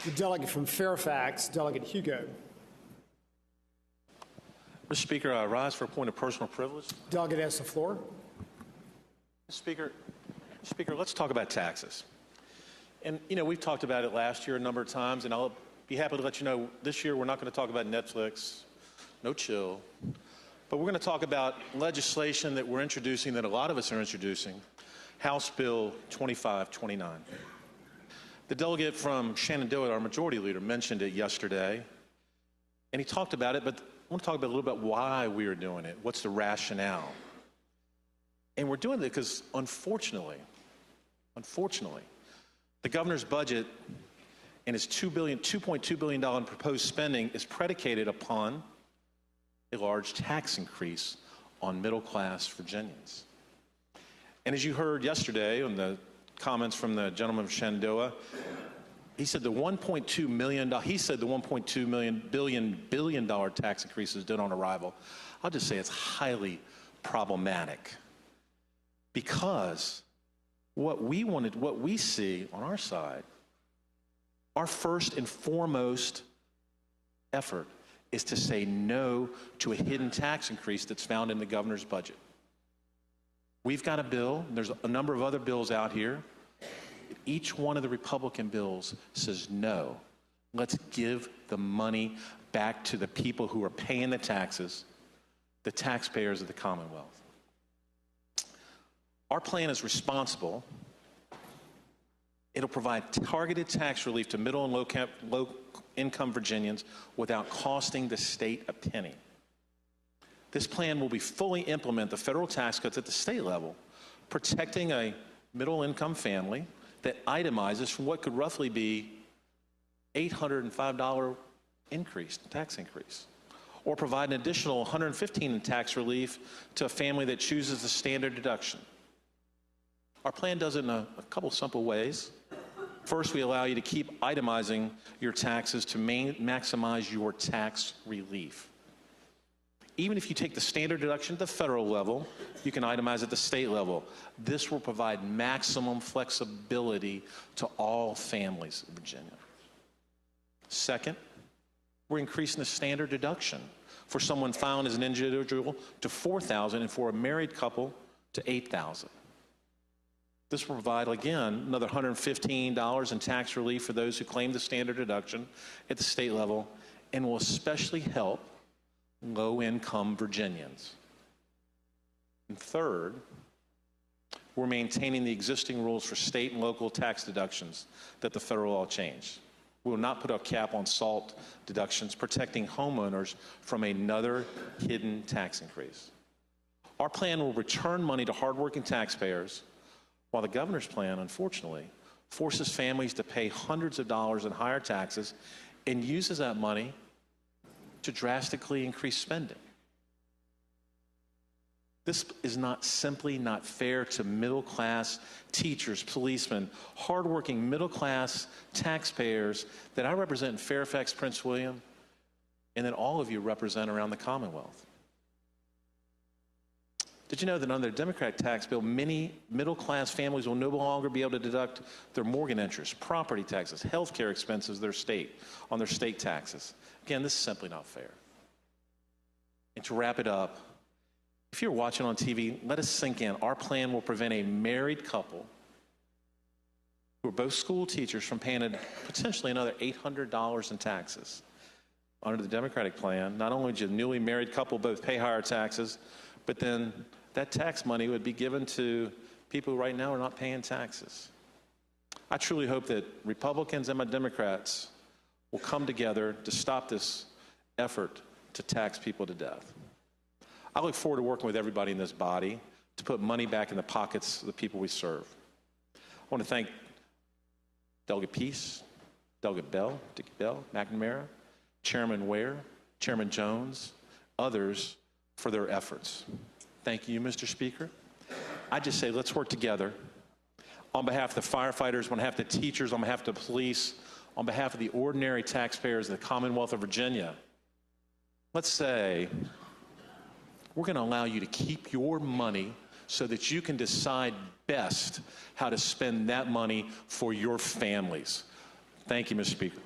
The delegate from Fairfax, Delegate Hugo. Mr. Speaker, I rise for a point of personal privilege. Delegate has the floor. Mr. Speaker, let's talk about taxes. And, we've talked about it last year a number of times, and I'll be happy to let you know this year we're not going to talk about Netflix, no chill, but we're going to talk about legislation that we're introducing, that a lot of us are introducing, House Bill 2529. The delegate from Shenandoah, our majority leader, mentioned it yesterday, and he talked about it, but I want to talk about a little bit why we are doing it. What's the rationale? And we're doing it because, unfortunately, the governor's budget and his $2.2 billion proposed spending is predicated upon a large tax increase on middle-class Virginians. And as you heard yesterday on the comments from the gentleman from Shenandoah, he said the $1.2 billion tax increase is done on arrival. I'll just say it's highly problematic, because what we see on our side, our first and foremost effort is to say no to a hidden tax increase that's found in the governor's budget. We've got a bill, and there's a number of other bills out here. Each one of the Republican bills says no. Let's give the money back to the people who are paying the taxes, the taxpayers of the Commonwealth. Our plan is responsible. It'll provide targeted tax relief to middle and low-income Virginians without costing the state a penny. This plan will be fully implement the federal tax cuts at the state level, protecting a middle-income family that itemizes from what could roughly be $805 tax increase, or provide an additional $115 in tax relief to a family that chooses the standard deduction. Our plan does it in a couple simple ways. First, we allow you to keep itemizing your taxes to maximize your tax relief. Even if you take the standard deduction at the federal level, you can itemize at the state level. This will provide maximum flexibility to all families in Virginia. Second, we're increasing the standard deduction for someone found as an individual to $4,000 and for a married couple to $8,000. This will provide, again, another $115 in tax relief for those who claim the standard deduction at the state level, and will especially help low-income Virginians. And third, we're maintaining the existing rules for state and local tax deductions that the federal law changed. We will not put a cap on SALT deductions, protecting homeowners from another hidden tax increase. Our plan will return money to hardworking taxpayers, while the governor's plan, unfortunately, forces families to pay hundreds of dollars in higher taxes and uses that money to drastically increase spending. This is simply not fair to middle-class teachers, policemen, hardworking middle-class taxpayers that I represent in Fairfax, Prince William, and that all of you represent around the Commonwealth. Did you know that under the Democratic tax bill, many middle-class families will no longer be able to deduct their mortgage interest, property taxes, health care expenses on their state taxes? Again, this is simply not fair. And to wrap it up, if you're watching on TV, let us sink in. Our plan will prevent a married couple who are both school teachers from paying potentially another $800 in taxes. Under the Democratic plan, not only do a newly married couple both pay higher taxes, but then that tax money would be given to people who right now are not paying taxes. I truly hope that Republicans and my Democrats will come together to stop this effort to tax people to death. I look forward to working with everybody in this body to put money back in the pockets of the people we serve. I want to thank Delegate Peace, Delegate Bell, Dickey Bell, McNamara, Chairman Ware, Chairman Jones, others for their efforts. Thank you, Mr. Speaker. I just say let's work together on behalf of the firefighters, on behalf of the teachers, on behalf of the police, on behalf of the ordinary taxpayers of the Commonwealth of Virginia. Let's say we're going to allow you to keep your money so that you can decide best how to spend that money for your families. Thank you, Mr. Speaker.